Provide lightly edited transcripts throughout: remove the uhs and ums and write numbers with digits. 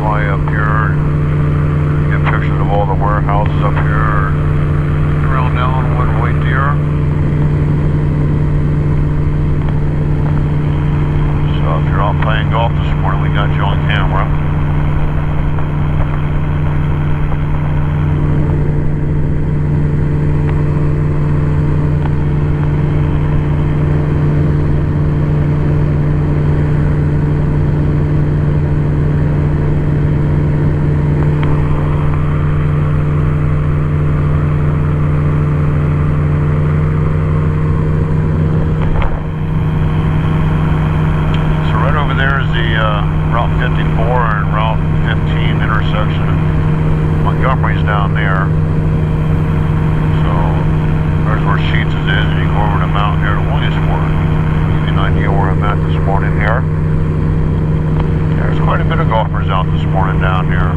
fly up here, get pictures of all the warehouses up here around Allenwood, White Deer. So if you're out playing golf this morning, we got you on camera. Route 54 and Route 15 intersection. Montgomery's down there. So there's where Sheets is, and you go over the mountain here to Williamsport. Give you an idea where I'm at this morning here. There's quite a bit of golfers out this morning down here.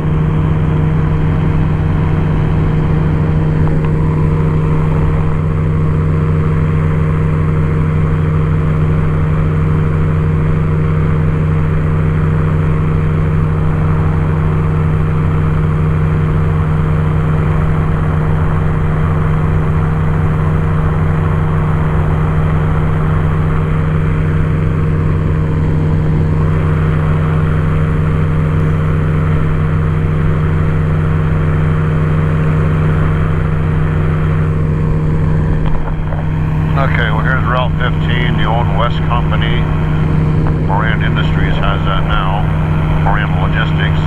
Okay, well here's Route 15, the old West Company. Moran Industries has that now. Moran Logistics.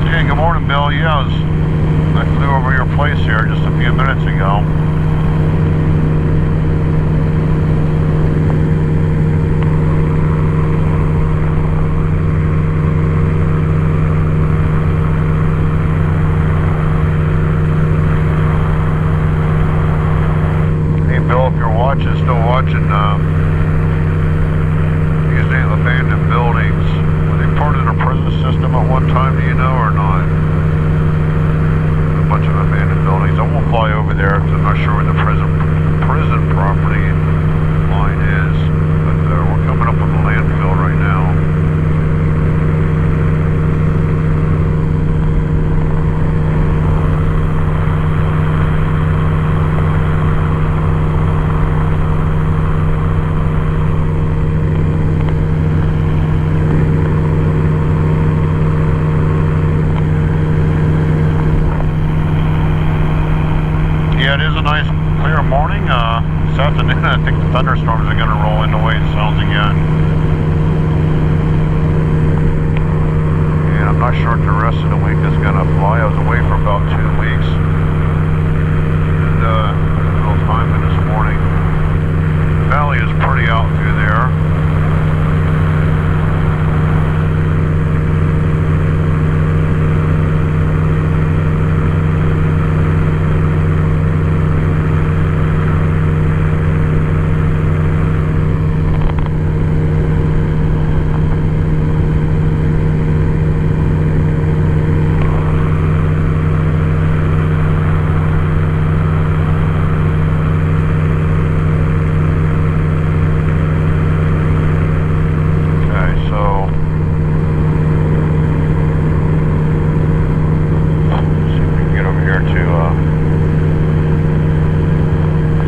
Hey, good morning, Bill. Yeah, I flew over your place here just a few minutes ago. Still watching these abandoned buildings. Were they part of the prison system at one time, do you know, or not? A bunch of abandoned buildings. I won't fly over there because I'm not sure where the prison property line is, but we're coming up on the landfill right now. Yeah, it is a nice clear morning. This afternoon I think the thunderstorms are going to roll in the way it sounds again. And I'm not sure if the rest of the week is going to fly. I was away for about 2 weeks. And a little time in this morning. The valley is pretty out through there.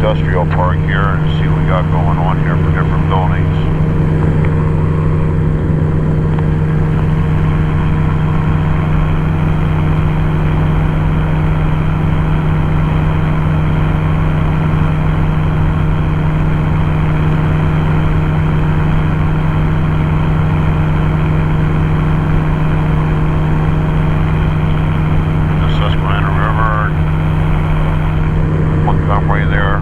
Industrial park here and see what we got going on here for different buildings. The Susquehanna River, Montgomery there.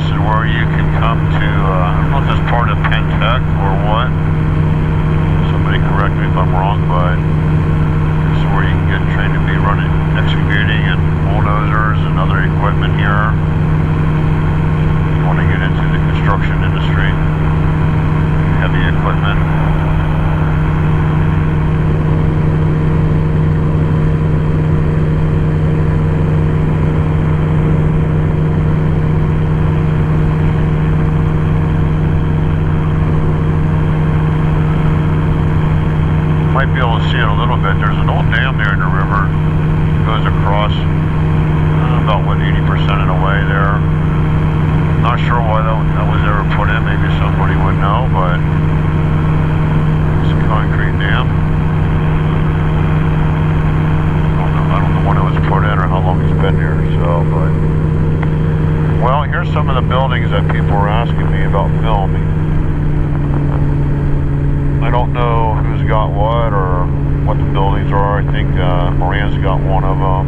is where you can come to, I don't know if it's part of Pentec or what. Somebody correct me if I'm wrong, but this is where you can get trained to be running, excavating and bulldozers and other equipment here. If you want to get into the construction industry, heavy equipment. Might be able to see it a little bit. There's an old dam there in the river. It goes across about 80% of the way there. Not sure why that was ever put in. Maybe somebody would know, but it's a concrete dam. I don't know when it was put in or how long it's been here. So, but well, here's some of the buildings that people were asking me about filming. I don't know who's got what or what the buildings are. I think Moran's got one of them.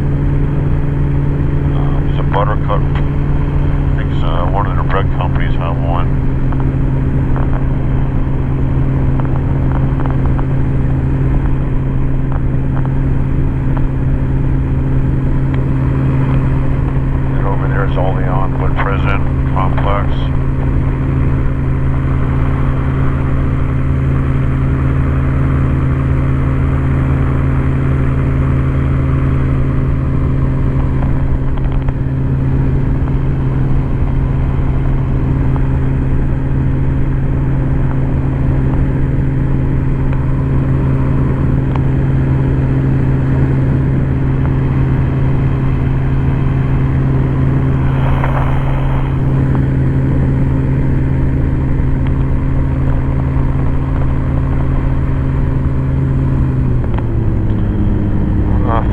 There's a Buttercup. I think one of the bread companies have one. And over there is all the Allenwood prison complex.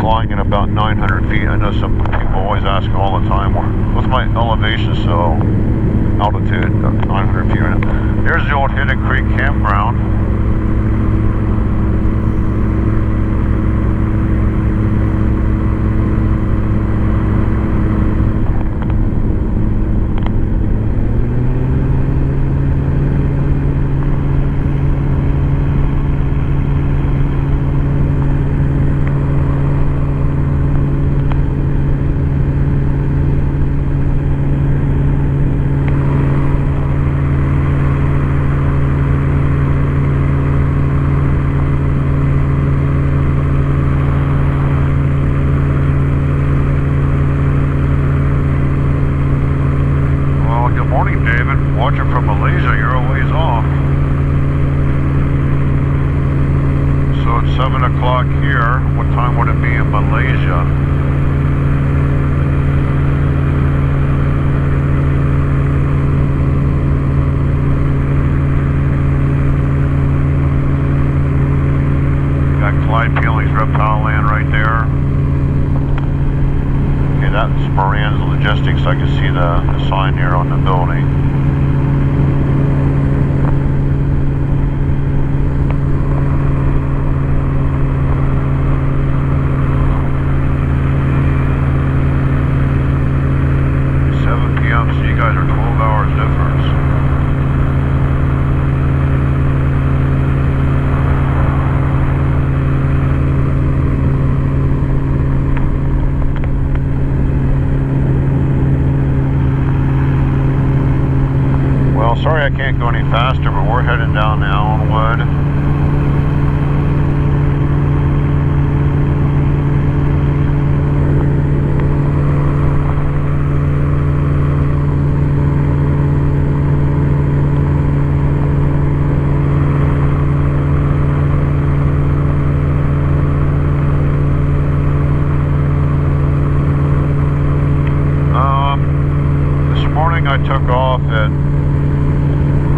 Flying at about 900 feet. I know some people always ask all the time, what's my elevation? So, altitude, 900 feet right now. There's the old Hidden Creek campground. Watching from Malaysia, you're a ways off. So it's 7 o'clock here. What time would it be in Malaysia? Got Clyde Peeling's Reptile Land right there. Okay, that's Moran's Logistics. I can see the sign here on the building. Sorry I can't go any faster, but we're heading down to Allenwood. This morning I took off at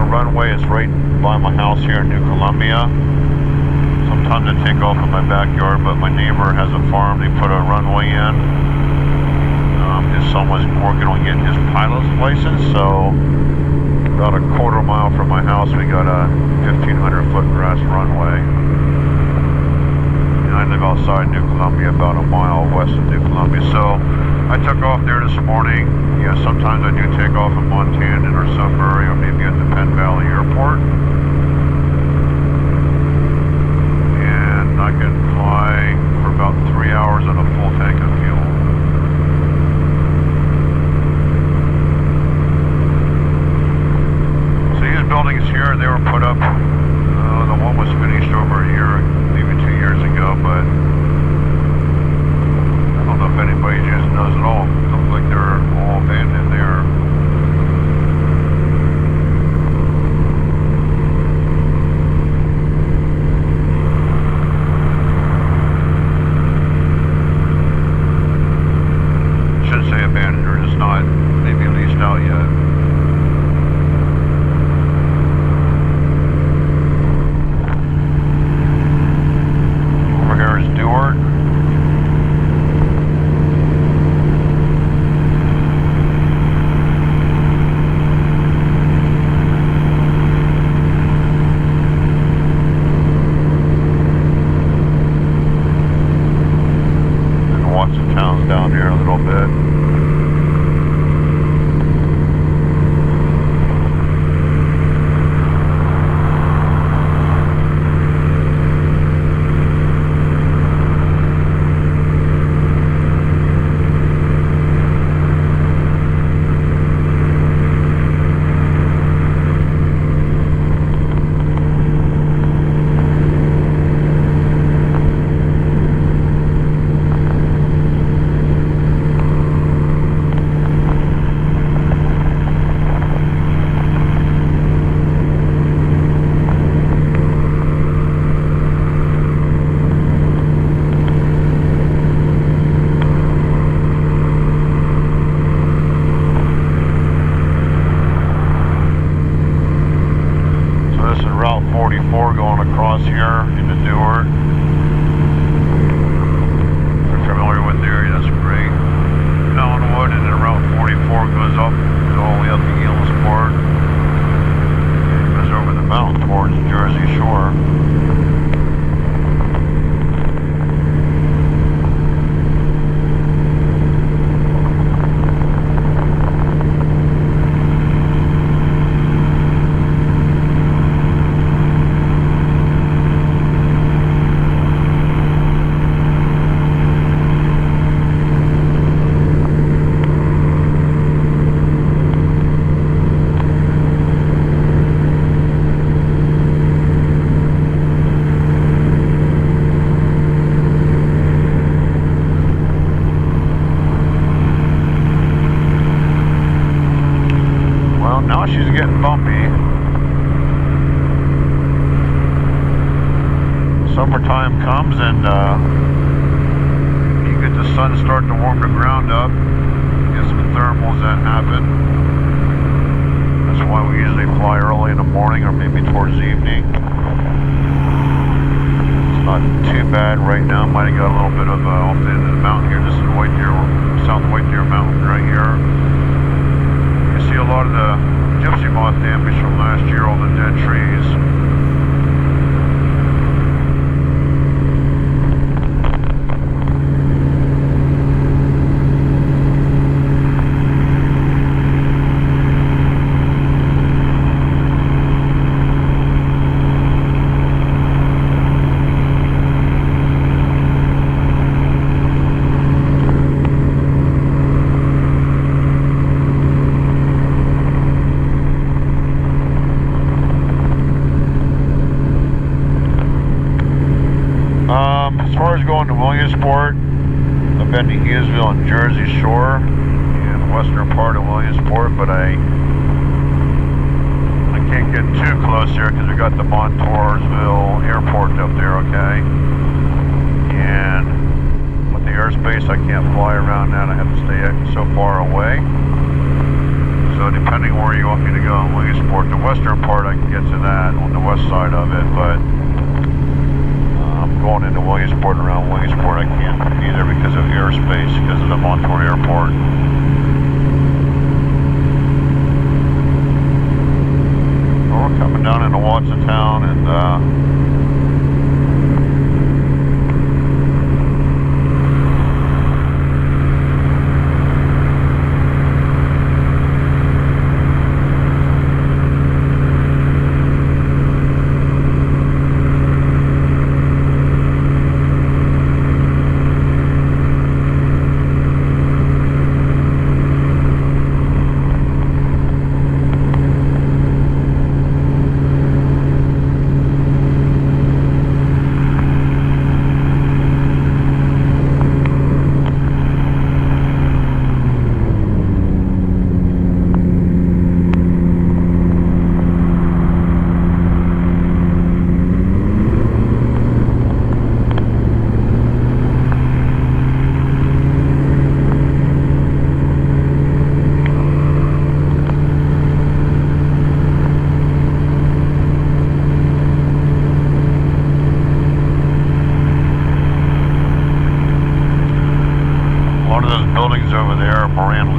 runway is right by my house here in New Columbia. Sometimes I take off in my backyard, but my neighbor has a farm. They put a runway in. His son was working on getting his pilot's license, so about a quarter mile from my house we got a 1,500 foot grass runway. And I live outside New Columbia, about a mile west of New Columbia. So I took off there this morning. Yeah, sometimes I do take off in Montana or Sunbury or maybe at the Penn Valley Airport. And I can fly for about 3 hours on a full tank of fuel. So these buildings here, they were put up, the one was finished over a year, maybe 2 years ago, but I don't know if anybody just knows it all. It looks like they're all abandoned there. Shouldn't say abandoned, they're just not maybe leased out yet. Over here is Dewart. Down here a little bit. Route 44 going across here into Dewart. If you're familiar with the area, that's great. Allenwood, and then Route 44 goes up, all the way up to Eilsport. It goes over the mountain towards Jersey Shore. Now she's getting bumpy. Summertime comes and you get the sun start to warm the ground up. Get some thermals that happen. That's why we usually fly early in the morning or maybe towards the evening. It's not too bad right now. Might have got a little bit of off the end of the mountain here. This is White Deer, South White Deer Mountain right here. You see a lot of the gypsy moth damage from last year, all the dead trees. As far as going to Williamsport, I've been to Hughesville and Jersey Shore and the western part of Williamsport, but I can't get too close here because we got the Montoursville Airport up there, okay? And with the airspace, I can't fly around that. I have to stay so far away. So depending where you want me to go in Williamsport, the western part I can get to that on the west side of it, but going into Williamsport and around Williamsport I can't either because of airspace, because of the Montour Airport. Well, we're coming down into Watsontown and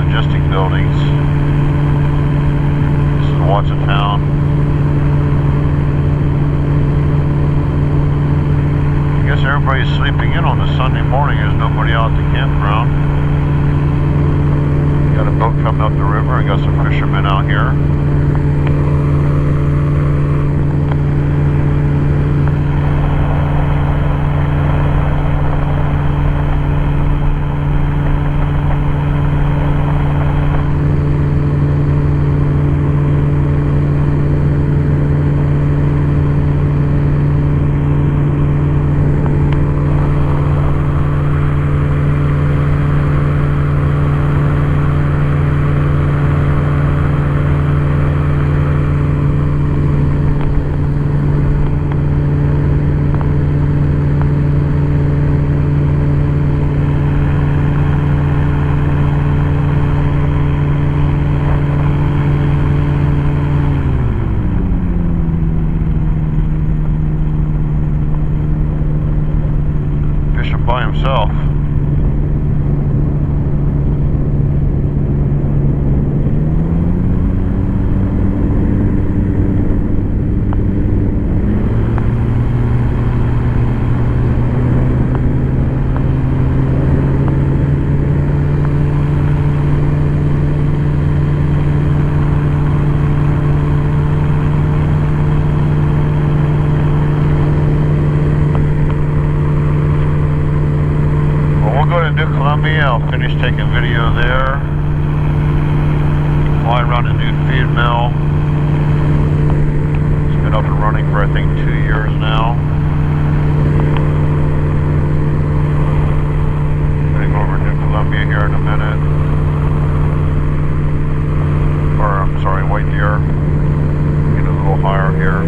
logistic buildings. This is Watsontown. I guess everybody's sleeping in on the Sunday morning. There's nobody out at the campground. Got a boat coming up the river. I got some fishermen out here. By himself. Columbia, I'll finish taking video there. Fly around a new feed mill. It's been up and running for I think 2 years now. I'm going to go over to New Columbia here in a minute. Or I'm sorry, White Deer. Get a little higher here.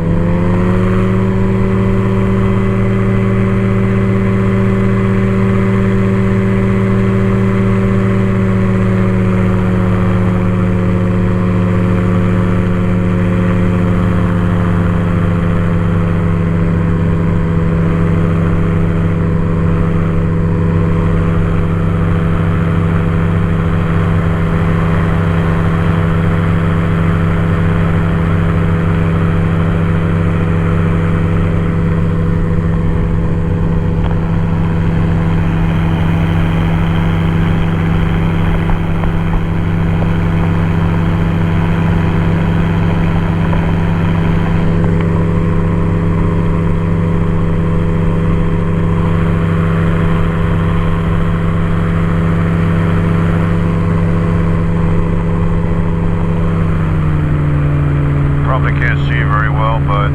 Probably can't see very well, but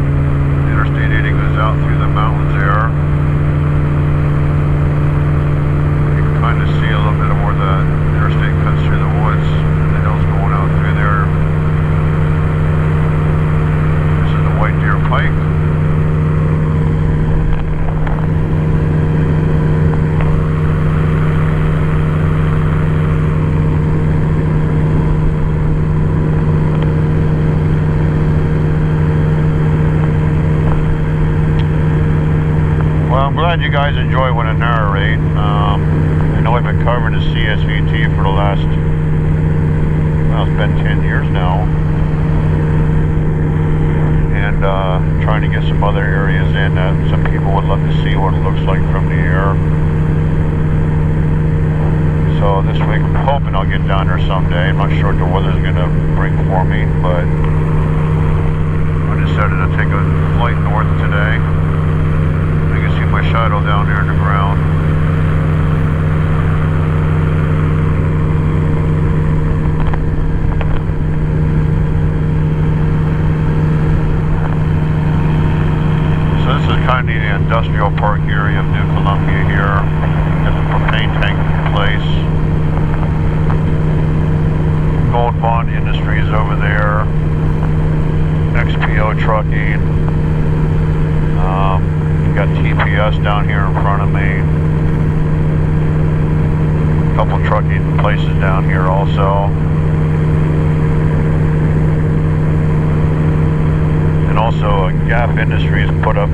Interstate 80 goes out through the mountains there. You can kind of see a little bit of where the interstate cuts through the woods. The hills going out through there. This is the White Deer Pike. I'm glad you guys enjoy when I narrate. I know I've been covering the CSVT for the last, well, it's been 10 years now. And trying to get some other areas in that some people would love to see what it looks like from the air. So this week I'm hoping I'll get down there someday. I'm not sure what the weather's going to bring for me, but I decided to take a flight north today. My shadow down there in the ground. So this is kind of the industrial park area of New Columbia here. Got the propane tank in place. Gold Bond Industries over there. XPO Trucking. Got TPS down here in front of me. A couple trucking places down here also. And also Gap Industries put up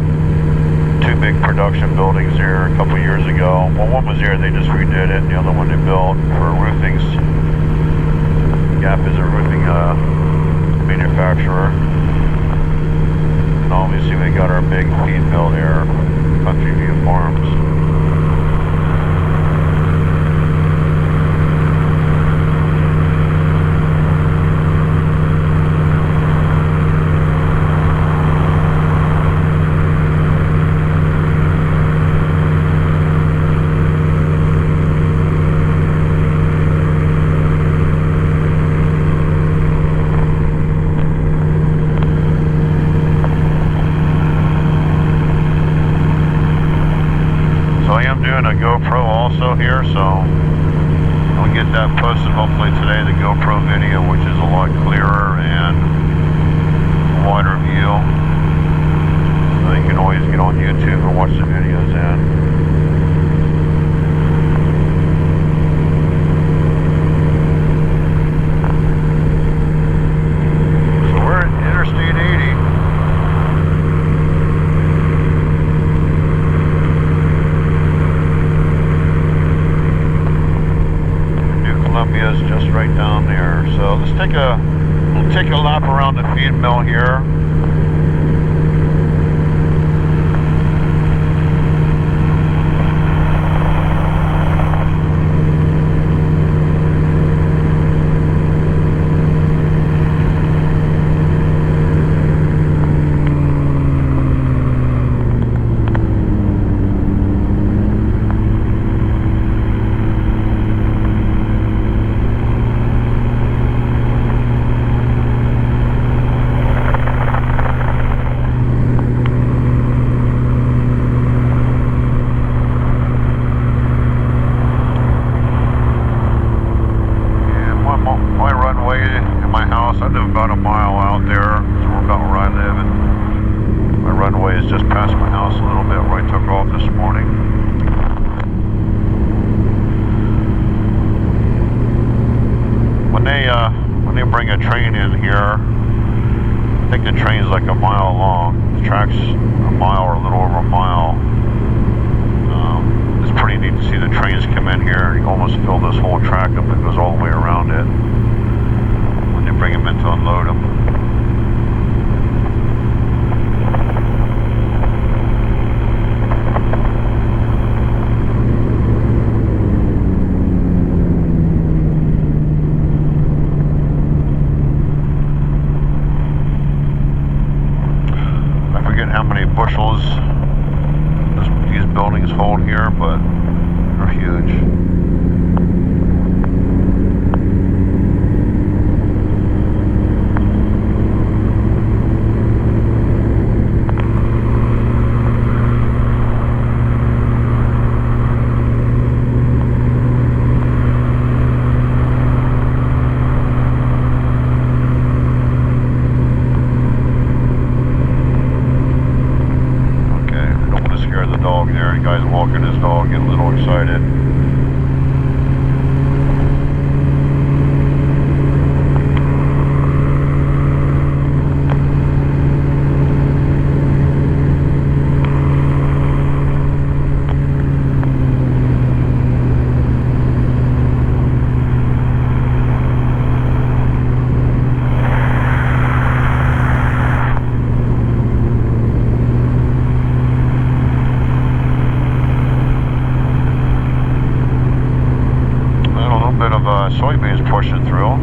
2 big production buildings here a couple years ago. Well, one was here, they just redid it, and the other one they built for roofing Snap is a roofing manufacturer. And obviously we got our big feed mill there, Country View Farms. Doing a GoPro also here, so I'll get that posted hopefully today, the GoPro video, which is a lot clearer and wider view, so you can always get on YouTube and watch the videos in. Is just right down there. So let's we'll take a lap around the feed mill here. I live about a mile out there, so we're about where I live, and my runway is just past my house a little bit where I took off this morning. When they bring a train in here, I think the train's like a mile long. The track's a mile or a little over a mile. It's pretty neat to see the trains come in here and you almost fill this whole track up that goes all the way around it. Bring them in to unload them. I forget how many bushels these buildings hold here, but they're huge. Guy's walking his dog, getting a little excited. Soybeans pushing through.